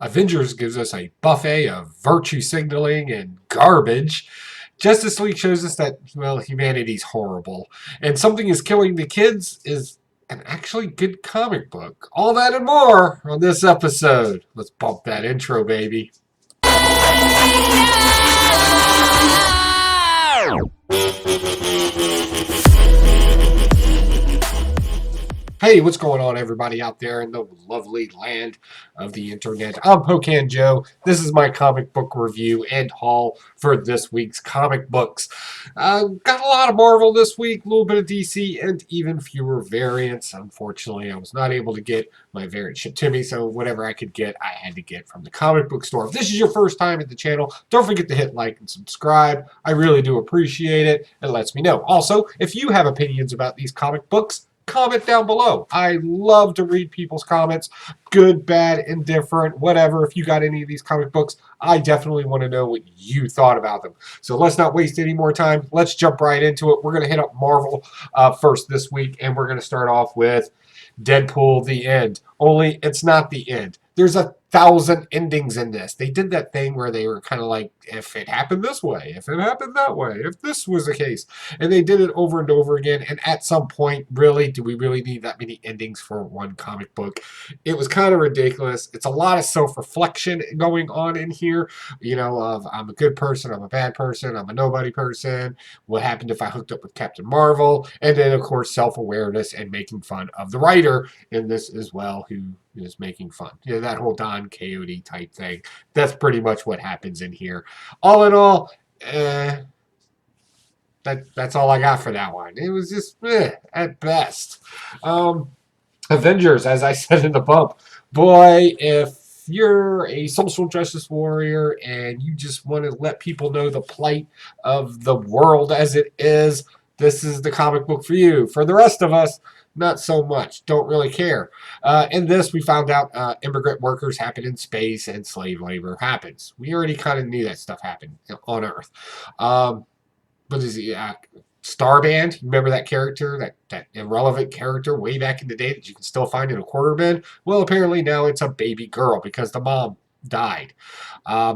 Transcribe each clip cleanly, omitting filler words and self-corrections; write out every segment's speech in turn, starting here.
Avengers gives us a buffet of virtue signaling and garbage. Justice League shows us that, well, humanity's horrible. And Something is Killing the Kids is an actually good comic book. All that and more on this episode. Let's bump that intro, baby. Hey, what's going on, everybody out there in the lovely land of the internet? I'm Pocan Joe. This is my comic book review and haul for this week's comic books. Got a lot of Marvel this week, a little bit of DC, and even fewer variants. Unfortunately, I was not able to get my variant shipped to me, so whatever I could get, I had to get from the comic book store. If this is your first time at the channel, don't forget to hit like and subscribe. I really do appreciate it. It lets me know. Also, if you have opinions about these comic books, comment down below. I love to read people's comments, good, bad, indifferent, whatever. If you got any of these comic books, I definitely want to know what you thought about them. So let's not waste any more time. Let's jump right into it. We're going to hit up Marvel first this week, and we're going to start off with Deadpool, the end. Only it's not the end. There's 1,000 endings in this. They did that thing where they were kind of like, if it happened this way, if it happened that way, if this was the case. And they did it over and over again. And at some point, really, do we really need that many endings for one comic book? It was kind of ridiculous. It's a lot of self-reflection going on in here. You know, of I'm a good person, I'm a bad person, I'm a nobody person. What happened if I hooked up with Captain Marvel? And then, of course, self-awareness and making fun of the writer in this as well, who is making fun. You know, that whole Don Quixote type thing. That's pretty much what happens in here. All in all, that's all I got for that one. It was just at best. Avengers, as I said in the bump, boy, if you're a social justice warrior and you just want to let people know the plight of the world as it is, this is the comic book for you. For the rest of us, not so much. Don't really care. In this, we found out immigrant workers happen in space and slave labor happens. We already kind of knew that stuff happened on Earth. What is he? Starband, remember that character, that irrelevant character way back in the day that you can still find in a quarter bin? Well, apparently now it's a baby girl because the mom died.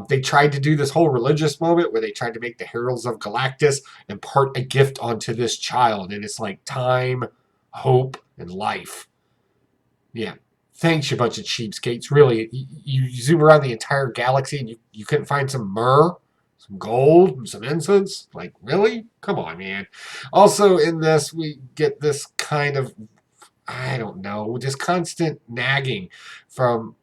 They tried to do this whole religious moment where they tried to make the Heralds of Galactus impart a gift onto this child, and it's like time, hope, and life. Yeah. Thanks, you bunch of cheapskates. Really, you zoom around the entire galaxy and you couldn't find some myrrh? Some gold, some incense. Like, really? Come on, man. Also, in this, we get this kind of, I don't know, just constant nagging from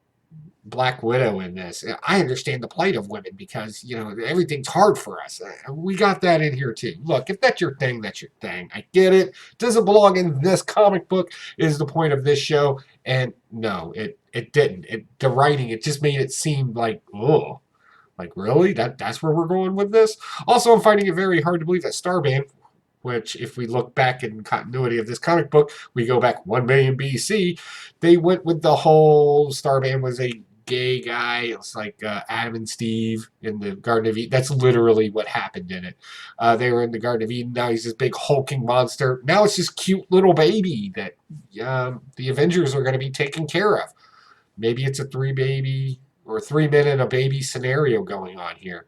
Black Widow in this. I understand the plight of women because, you know, everything's hard for us. We got that in here, too. Look, if that's your thing, that's your thing. I get it. Doesn't belong in this comic book is the point of this show. And no, it didn't. The writing, it just made it seem like, oh. Like, really? That's where we're going with this? Also, I'm finding it very hard to believe that Starband, which, if we look back in continuity of this comic book, we go back 1 million BC, they went with the whole Starband was a gay guy. It's like Adam and Steve in the Garden of Eden. That's literally what happened in it. They were in the Garden of Eden. Now he's this big hulking monster. Now it's this cute little baby that the Avengers are going to be taking care of. Maybe it's a 3 men and a baby scenario going on here.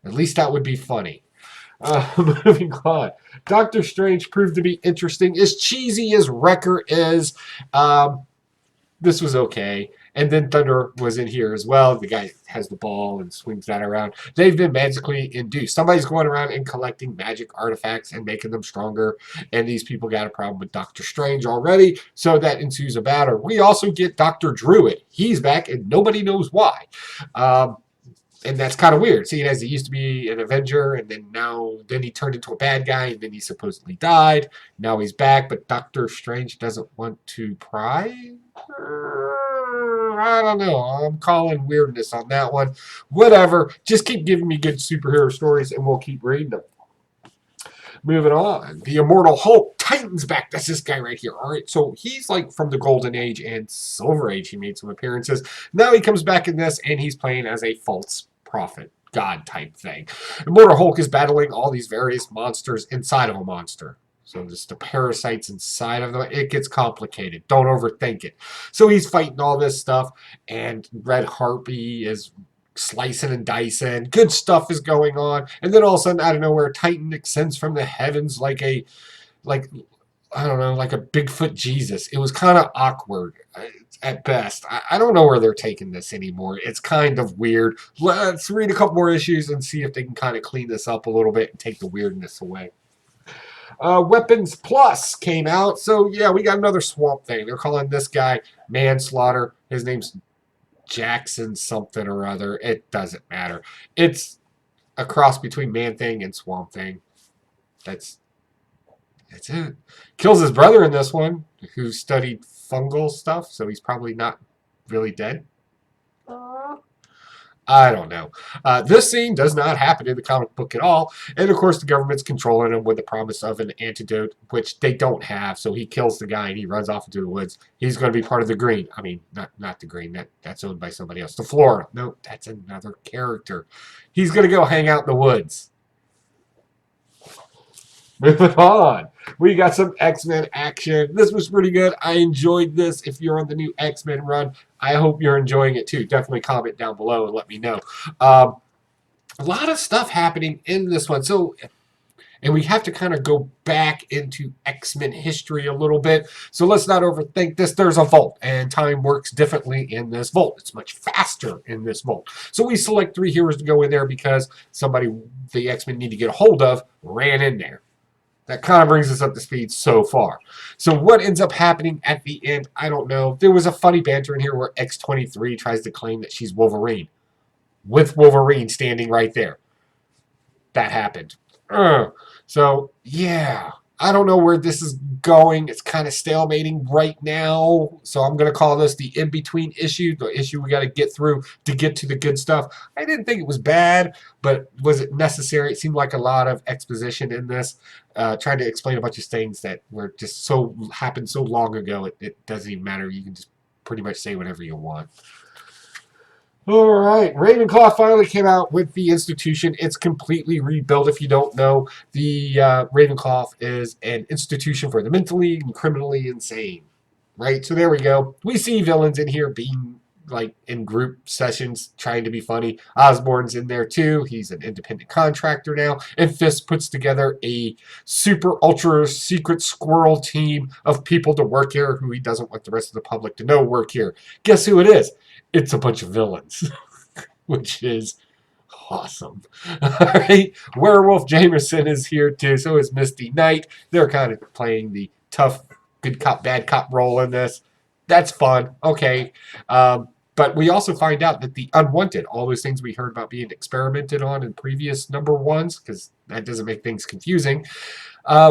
At least that would be funny. Moving on. Doctor Strange proved to be interesting. As cheesy as Wrecker is, this was okay. And then Thunder was in here as well. The guy has the ball and swings that around. They've been magically induced. Somebody's going around and collecting magic artifacts and making them stronger. And these people got a problem with Doctor Strange already. So that ensues a battle. We also get Dr. Druid. He's back and nobody knows why. And that's kind of weird, seeing as he used to be an Avenger, and then he turned into a bad guy, and then he supposedly died. Now he's back, but Doctor Strange doesn't want to pry? I don't know. I'm calling weirdness on that one. Whatever. Just keep giving me good superhero stories, and we'll keep reading them. Moving on. The Immortal Hulk, Titan's back. That's this guy right here. All right, so he's like from the Golden Age and Silver Age. He made some appearances. Now he comes back in this, and he's playing as a false prophet, god type thing. Immortal Hulk is battling all these various monsters inside of a monster. So just the parasites inside of them, it gets complicated. Don't overthink it. So he's fighting all this stuff, and Red Harpy is slicing and dicing. Good stuff is going on. And then all of a sudden, out of nowhere, Titan descends from the heavens like I don't know, like a Bigfoot Jesus. It was kind of awkward at best. I don't know where they're taking this anymore. It's kind of weird. Let's read a couple more issues and see if they can kind of clean this up a little bit and take the weirdness away. Weapons Plus came out. So, yeah, we got another Swamp Thing. They're calling this guy Manslaughter. His name's Jackson something or other. It doesn't matter. It's a cross between Man-Thing and Swamp Thing. That's it. Kills his brother in this one, who studied fungal stuff, so he's probably not really dead. I don't know. This scene does not happen in the comic book at all. And, of course, the government's controlling him with the promise of an antidote, which they don't have. So he kills the guy and he runs off into the woods. He's going to be part of the Green. I mean, not the Green. That's owned by somebody else. The Florida. No, that's another character. He's going to go hang out in the woods. Moving on. We got some X-Men action. This was pretty good. I enjoyed this. If you're on the new X-Men run, I hope you're enjoying it too. Definitely comment down below and let me know. A lot of stuff happening in this one. So, and we have to kind of go back into X-Men history a little bit. So let's not overthink this. There's a vault, and time works differently in this vault. It's much faster in this vault. So we select 3 heroes to go in there because somebody the X-Men need to get a hold of ran in there. That kind of brings us up to speed so far. So what ends up happening at the end, I don't know. There was a funny banter in here where X-23 tries to claim that she's Wolverine, with Wolverine standing right there. That happened. So, yeah. I don't know where this is going. It's kind of stalemating right now. So I'm going to call this the in-between issue, the issue we got to get through to get to the good stuff. I didn't think it was bad, but was it necessary? It seemed like a lot of exposition in this, trying to explain a bunch of things that were just happened so long ago, it doesn't even matter. You can just pretty much say whatever you want. All right, Ravenclaw finally came out with the institution. It's completely rebuilt. If you don't know, the Ravenclaw is an institution for the mentally and criminally insane. Right, so there we go. We see villains in here being like in group sessions trying to be funny. Osborn's in there too. He's an independent contractor now. And Fisk puts together a super ultra secret squirrel team of people to work here who he doesn't want the rest of the public to know work here. Guess who it is? It's a bunch of villains, which is awesome. All right, Werewolf Jameson is here too. So is Misty Knight. They're kind of playing the tough, good cop, bad cop role in this. That's fun. Okay. But we also find out that the unwanted, all those things we heard about being experimented on in previous number ones, because that doesn't make things confusing,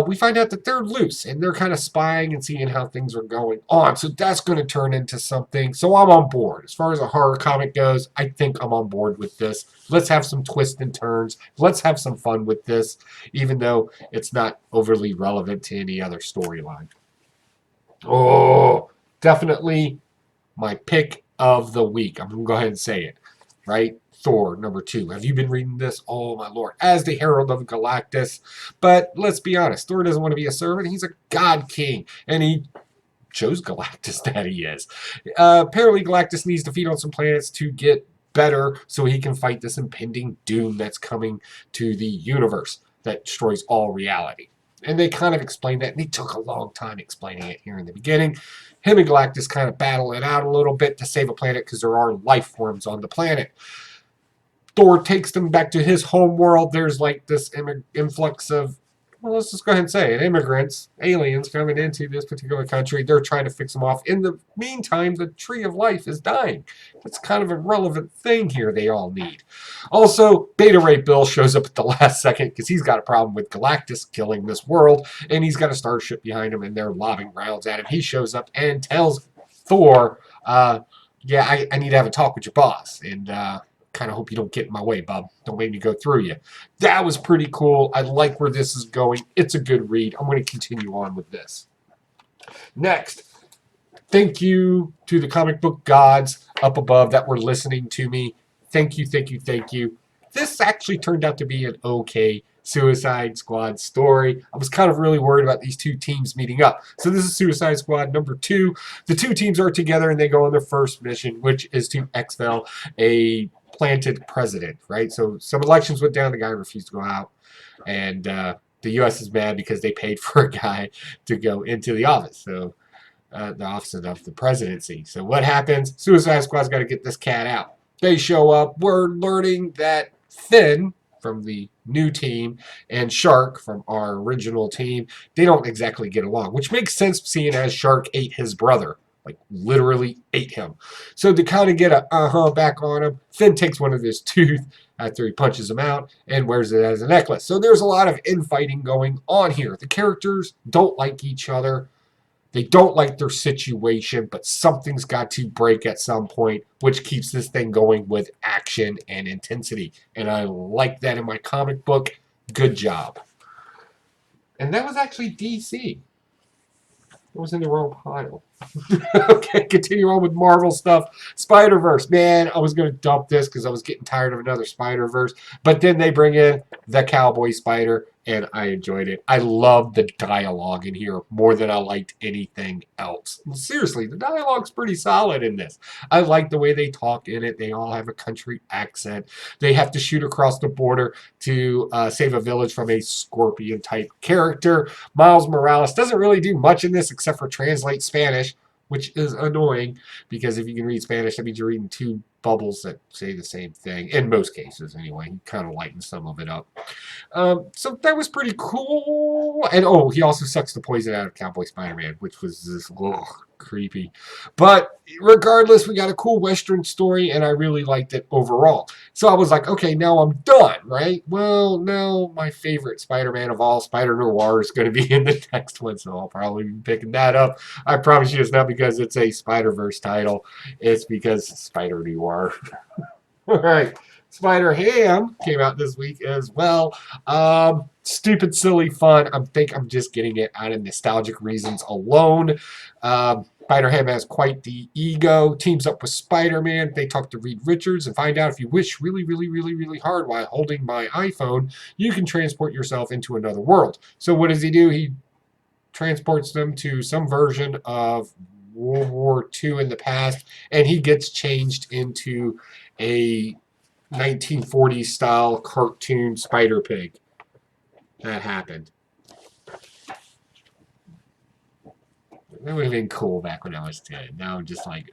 we find out that they're loose and they're kind of spying and seeing how things are going on. So that's going to turn into something. So I'm on board. As far as a horror comic goes, I think I'm on board with this. Let's have some twists and turns. Let's have some fun with this, even though it's not overly relevant to any other storyline. Oh, definitely my pick of the week. I'm going to go ahead and say it, right? Thor, number 2. Have you been reading this? Oh, my Lord. As the Herald of Galactus. But let's be honest. Thor doesn't want to be a servant. He's a god king. And he chose Galactus that he is. Apparently, Galactus needs to feed on some planets to get better so he can fight this impending doom that's coming to the universe that destroys all reality. And they kind of explained that, and they took a long time explaining it here in the beginning. Him and Galactus kind of battle it out a little bit to save a planet because there are life forms on the planet. Thor takes them back to his home world. There's like this influx of, well, let's just go ahead and say it, immigrants, aliens coming into this particular country. They're trying to fix them off. In the meantime, the Tree of Life is dying. That's kind of a relevant thing here they all need. Also, Beta Ray Bill shows up at the last second because he's got a problem with Galactus killing this world, and he's got a starship behind him, and they're lobbing rounds at him. He shows up and tells Thor, yeah, I need to have a talk with your boss, and kind of hope you don't get in my way, bub. Don't make me go through you. That was pretty cool. I like where this is going. It's a good read. I'm going to continue on with this. Next, thank you to the comic book gods up above that were listening to me. Thank you, thank you, thank you. This actually turned out to be an okay Suicide Squad story. I was kind of really worried about these two teams meeting up. So this is Suicide Squad number 2. The two teams are together and they go on their first mission, which is to exfil a planted president, right? So some elections went down. The guy refused to go out. And the U.S. is mad because they paid for a guy to go into the office. So the office of the presidency. So what happens? Suicide Squad's got to get this cat out. They show up. We're learning that Finn from the new team and Shark from our original team, they don't exactly get along, which makes sense seeing as Shark ate his brother. Like, literally ate him. So to kind of get a back on him, Finn takes one of his tooth after he punches him out and wears it as a necklace. So there's a lot of infighting going on here. The characters don't like each other. They don't like their situation, but something's got to break at some point, which keeps this thing going with action and intensity. And I like that in my comic book. Good job. And that was actually DC. It was in the wrong pile. Okay, continue on with Marvel stuff. SpiderVerse. Man, I was going to dump this because I was getting tired of another SpiderVerse. But then they bring in the Cowboy Spider, and I enjoyed it. I love the dialogue in here more than I liked anything else. Seriously, the dialogue's pretty solid in this. I like the way they talk in it. They all have a country accent. They have to shoot across the border to save a village from a scorpion-type character. Miles Morales doesn't really do much in this except for translate Spanish, which is annoying because if you can read Spanish, that means you're reading two bubbles that say the same thing. In most cases, anyway. He kind of lightens some of it up. So that was pretty cool. And, he also sucks the poison out of Cowboy Spider-Man, which was just creepy. But regardless, we got a cool Western story, and I really liked it overall. So I was like, okay, now I'm done, right? Well, now my favorite Spider-Man of all, Spider Noir, is going to be in the next one, so I'll probably be picking that up. I promise you it's not because it's a Spider-Verse title. It's because Spider Noir. All right. SpiderHam came out this week as well. Stupid, silly fun. I think I'm just getting it out of nostalgic reasons alone. SpiderHam has quite the ego. Teams up with Spider-Man. They talk to Reed Richards and find out if you wish really, really, really, really hard while holding my iPhone, you can transport yourself into another world. So what does he do? He transports them to some version of World War II in the past, and he gets changed into a 1940s style cartoon Spider Pig. That happened. That would have been cool back when I was 10. Now I'm just like,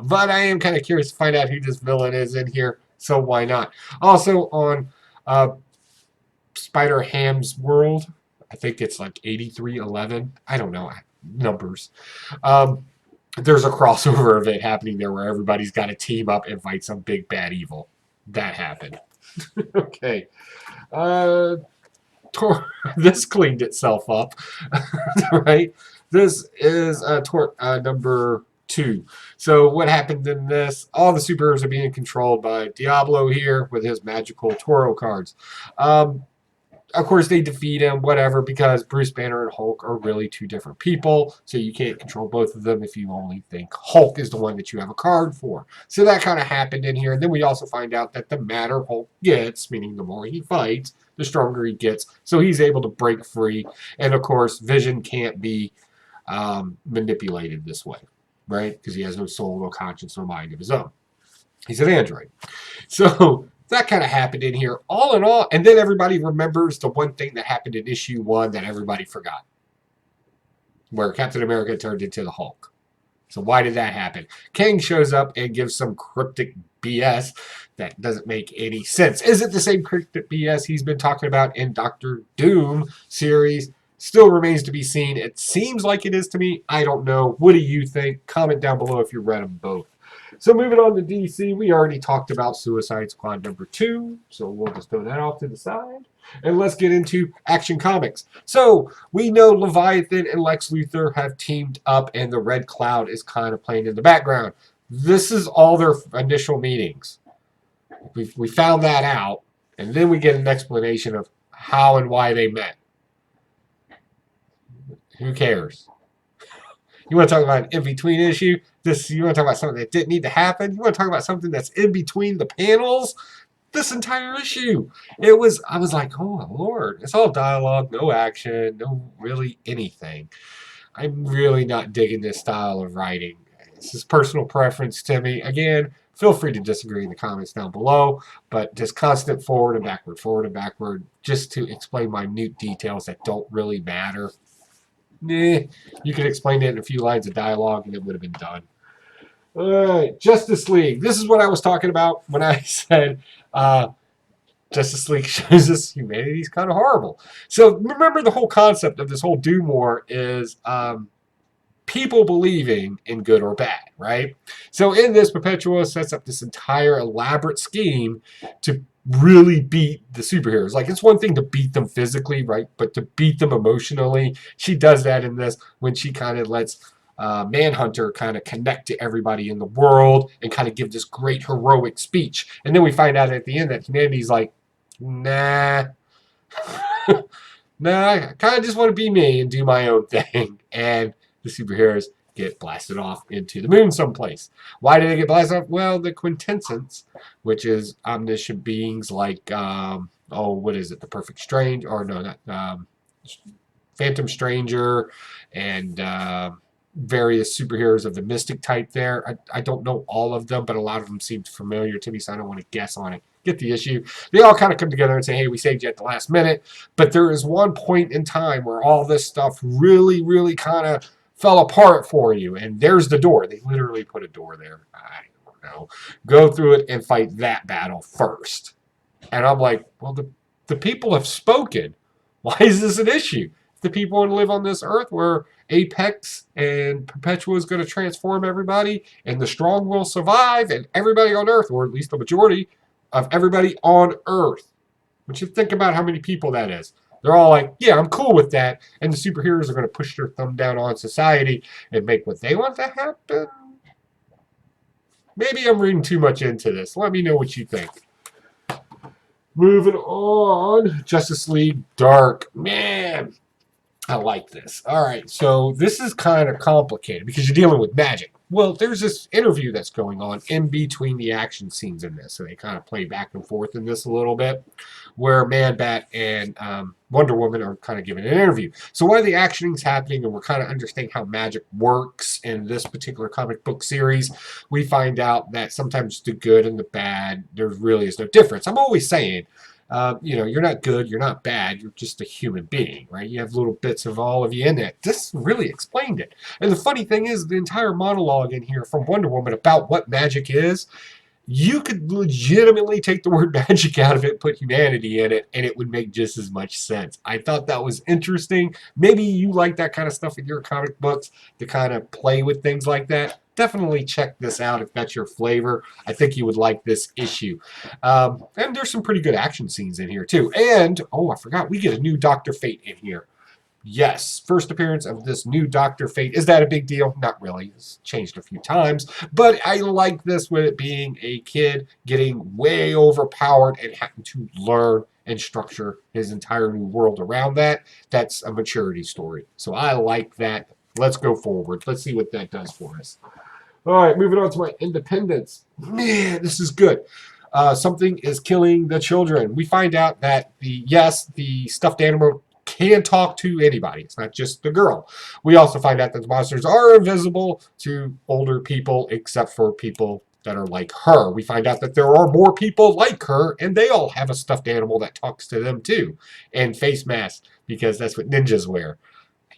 But I am kind of curious to find out who this villain is in here, so why not? Also on SpiderHam's world, I think it's like 8311. I don't know numbers. There's a crossover event happening there where everybody's got to team up and fight some big bad evil. That happened. Okay. This cleaned itself up, right? This is number 2. So what happened in this? All the superheroes are being controlled by Diablo here with his magical Toro cards. Of course, they defeat him, whatever, because Bruce Banner and Hulk are really two different people, so you can't control both of them if you only think Hulk is the one that you have a card for. So that kind of happened in here, and then we also find out that the madder Hulk gets, meaning the more he fights, the stronger he gets, so he's able to break free, and of course, Vision can't be manipulated this way, right? Because he has no soul, no conscience, no mind of his own. He's an android. So that kind of happened in here. All in all, and then everybody remembers the one thing that happened in issue 1 that everybody forgot. Where Captain America turned into the Hulk. So why did that happen? Kang shows up and gives some cryptic BS that doesn't make any sense. Is it the same cryptic BS he's been talking about in Doctor Doom series? Still remains to be seen. It seems like it is to me. I don't know. What do you think? Comment down below if you read them both. So moving on to DC, we already talked about Suicide Squad number 2, so we'll just throw that off to the side. And let's get into Action Comics. So we know Leviathan and Lex Luthor have teamed up, and the Red Cloud is kind of playing in the background. This is all their initial meetings. We found that out, and then we get an explanation of how and why they met. Who cares? You want to talk about an in-between issue? You want to talk about something that didn't need to happen? You want to talk about something that's in between the panels? this entire issue. I was like, oh Lord, it's all dialogue, no action, no really anything. I'm really not digging this style of writing. This is personal preference to me. Again, feel free to disagree in the comments down below, but just constant forward and backward, just to explain minute details that don't really matter. Nah, you could explain it in a few lines of dialogue and it would have been done. All right, Justice League. This is what I was talking about when I said Justice League shows us humanity's kind of horrible. So remember the whole concept of this whole Doom War is people believing in good or bad, right? So in this, Perpetua sets up this entire elaborate scheme to really beat the superheroes. Like, it's one thing to beat them physically, right? But to beat them emotionally, she does that in this when she kind of lets Manhunter kind of connect to everybody in the world and kind of give this great heroic speech. And then we find out at the end that humanity's like, nah, nah, I kind of just want to be me and do my own thing. And the superheroes get blasted off into the moon someplace. Why did they get blasted off? Well, the Quintessence, which is omniscient beings like, what is it? The Perfect Strange, or no, not Phantom Stranger, and various superheroes of the mystic type there. I don't know all of them, but a lot of them seemed familiar to me, so I don't want to guess on it. Get the issue. They all kind of come together and say, hey, we saved you at the last minute. But there is one point in time where all this stuff really, really kind of fell apart for you. And there's the door. They literally put a door there. I don't know. Go through it and fight that battle first. And I'm like, well, the people have spoken. Why is this an issue? If the people want to live on this earth where Apex and Perpetua is going to transform everybody, and the strong will survive, and everybody on Earth, or at least the majority of everybody on Earth. But you think about how many people that is. They're all like, yeah, I'm cool with that. And the superheroes are going to push their thumb down on society and make what they want to happen. Maybe I'm reading too much into this. Let me know what you think. Moving on. Justice League Dark. Man, I like this. All right, so this is kind of complicated because you're dealing with magic. Well, there's this interview that's going on in between the action scenes in this, so they kind of play back and forth in this a little bit, where Man-Bat and Wonder Woman are kind of giving an interview. So while the actioning's happening and we're kind of understanding how magic works in this particular comic book series, we find out that sometimes the good and the bad, there really is no difference. I'm always saying, you're not good, you're not bad, you're just a human being, right? You have little bits of all of you in it. This really explained it. And the funny thing is, the entire monologue in here from Wonder Woman about what magic is, you could legitimately take the word magic out of it, put humanity in it, and it would make just as much sense. I thought that was interesting. Maybe you like that kind of stuff in your comic books, to kind of play with things like that. Definitely check this out if that's your flavor. I think you would like this issue. And there's some pretty good action scenes in here, too. And, I forgot, we get a new Dr. Fate in here. Yes, first appearance of this new Dr. Fate. Is that a big deal? Not really. It's changed a few times. But I like this with it being a kid getting way overpowered and having to learn and structure his entire new world around that. That's a maturity story. So I like that. Let's go forward. Let's see what that does for us. All right, moving on to my independence. Man, this is good. Something is killing the children. We find out that the stuffed animal can talk to anybody. It's not just the girl. We also find out that the monsters are invisible to older people, except for people that are like her. We find out that there are more people like her, and they all have a stuffed animal that talks to them too. And face masks, because that's what ninjas wear.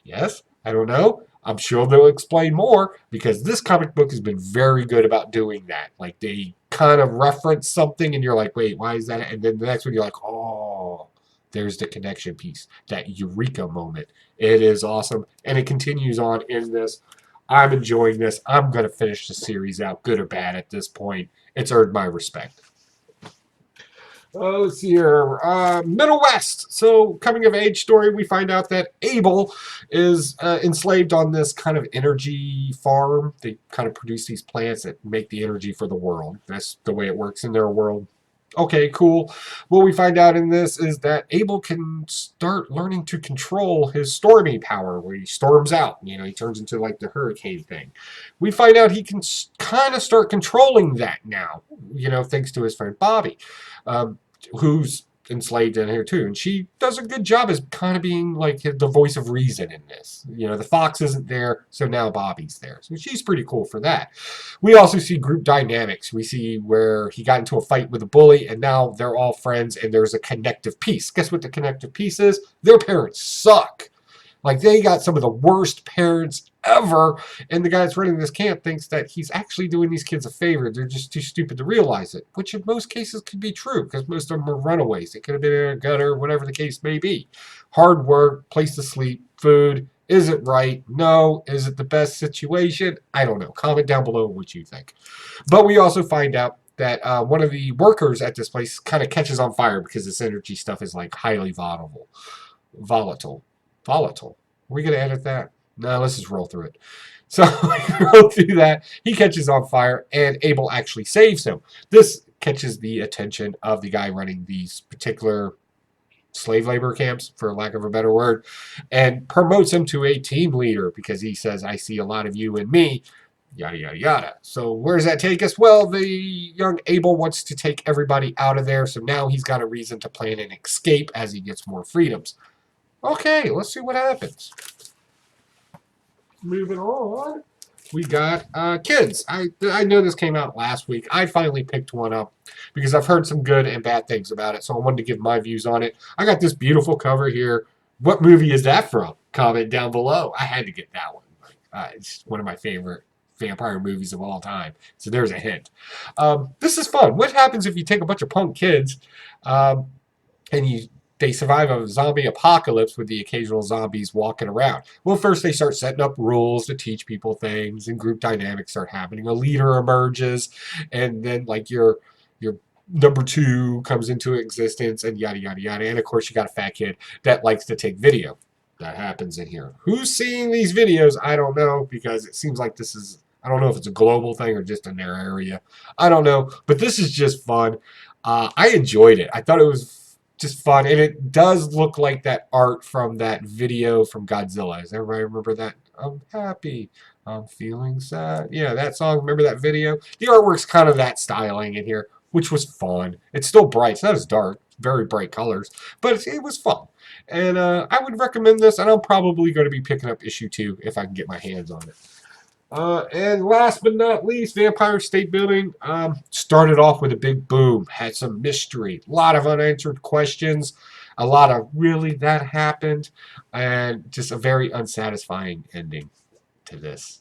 Yes? I don't know. I'm sure they'll explain more, because this comic book has been very good about doing that. Like, they kind of reference something, and you're like, wait, why is that? And then the next one, you're like, oh, there's the connection piece, that eureka moment. It is awesome, and it continues on in this. I'm enjoying this. I'm going to finish the series out, good or bad at this point. It's earned my respect. Let's see here. Middle West. So, coming of age story, we find out that Abel is enslaved on this kind of energy farm. They kind of produce these plants that make the energy for the world. That's the way it works in their world. Okay, cool. What we find out in this is that Abel can start learning to control his stormy power, where he storms out. He turns into like the hurricane thing. We find out he can kind of start controlling that now, thanks to his friend Bobby, who's enslaved in here too. And she does a good job as kind of being like the voice of reason in this. The fox isn't there, so now Bobby's there. So she's pretty cool for that. We also see group dynamics. We see where he got into a fight with a bully, and now they're all friends, and there's a connective piece. Guess what the connective piece is? Their parents suck. Like, they got some of the worst parents ever, and the guy that's running this camp thinks that he's actually doing these kids a favor. They're just too stupid to realize it, which in most cases could be true, because most of them are runaways. It could have been in a gutter, whatever the case may be. Hard work, place to sleep, food. Is it right? No. Is it the best situation? I don't know. Comment down below what you think. But we also find out that one of the workers at this place kind of catches on fire because this energy stuff is like highly volatile. Volatile. Are we going to edit that? No, let's just roll through it. So we roll through that. He catches on fire, and Abel actually saves him. This catches the attention of the guy running these particular slave labor camps, for lack of a better word, and promotes him to a team leader because he says, I see a lot of you in me, yada, yada, yada. So where does that take us? Well, the young Abel wants to take everybody out of there, so now he's got a reason to plan an escape as he gets more freedoms. Okay, let's see what happens. Moving on, we got kids. I know this came out last week. I finally picked one up because I've heard some good and bad things about it, so I wanted to give my views on it. I got this beautiful cover here. What movie is that from? Comment down below. I had to get that one. It's one of my favorite vampire movies of all time, so there's a hint. This is fun. What happens if you take a bunch of punk kids and they survive a zombie apocalypse with the occasional zombies walking around? Well, first they start setting up rules to teach people things, and group dynamics start happening. A leader emerges, and then like your number two comes into existence, and yada yada yada. And of course, you got a fat kid that likes to take video. That happens in here. Who's seeing these videos? I don't know, because it seems like this is, I don't know if it's a global thing or just in their area. I don't know, but this is just fun. I enjoyed it. I thought it was just fun, and it does look like that art from that video from Godzilla. Does everybody remember that? I'm happy, I'm feeling sad. Yeah, that song. Remember that video? The artwork's kind of that styling in here, which was fun. It's still bright. It's not as dark. Very bright colors, but it was fun. And I would recommend this, and I'm probably going to be picking up issue 2 if I can get my hands on it. And last but not least, Vampire State Building started off with a big boom, had some mystery, a lot of unanswered questions, a lot of really that happened, and just a very unsatisfying ending to this.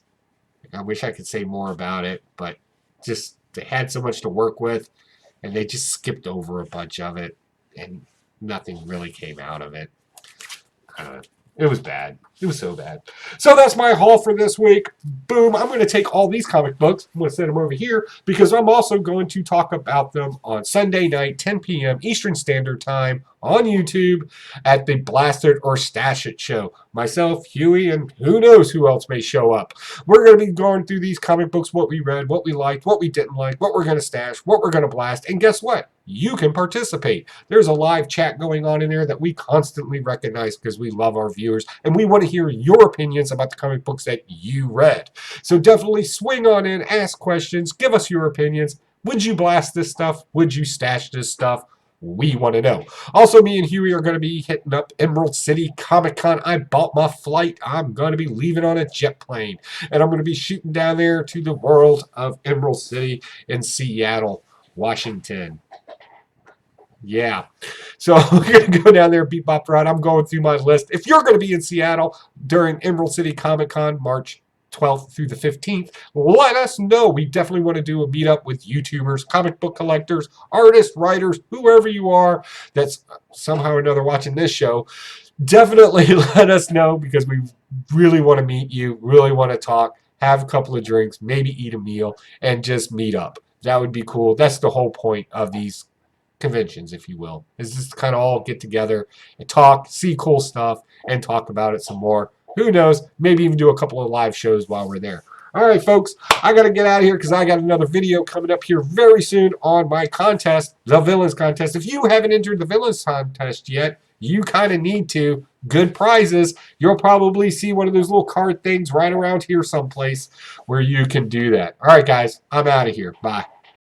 I wish I could say more about it, but just they had so much to work with, and they just skipped over a bunch of it, and nothing really came out of it. It was bad. It was so bad. So that's my haul for this week. Boom. I'm going to take all these comic books. I'm going to set them over here because I'm also going to talk about them on Sunday night, 10 p.m. Eastern Standard Time on YouTube at the Blast It or Stash It show. Myself, Huey, and who knows who else may show up. We're going to be going through these comic books, what we read, what we liked, what we didn't like, what we're going to stash, what we're going to blast, and guess what? You can participate. There's a live chat going on in there that we constantly recognize because we love our viewers and we want to hear your opinions about the comic books that you read. So definitely swing on in, ask questions, give us your opinions. Would you blast this stuff? Would you stash this stuff? We want to know. Also, me and Huey are going to be hitting up Emerald City Comic Con. I bought my flight. I'm going to be leaving on a jet plane. And I'm going to be shooting down there to the world of Emerald City in Seattle, Washington. Yeah. So we're going to go down there, beat bop run. I'm going through my list. If you're going to be in Seattle during Emerald City Comic Con, March 12th through the 15th, let us know. We definitely want to do a meetup with YouTubers, comic book collectors, artists, writers, whoever you are that's somehow or another watching this show. Definitely let us know because we really want to meet you, really want to talk, have a couple of drinks, maybe eat a meal, and just meet up. That would be cool. That's the whole point of these conventions, if you will, is just kind of all get together and talk, see cool stuff, and talk about it some more. Who knows? Maybe even do a couple of live shows while we're there. All right, folks, I got to get out of here because I got another video coming up here very soon on my contest, the Villains Contest. If you haven't entered the Villains Contest yet, you kind of need to. Good prizes. You'll probably see one of those little card things right around here someplace where you can do that. All right, guys, I'm out of here. Bye.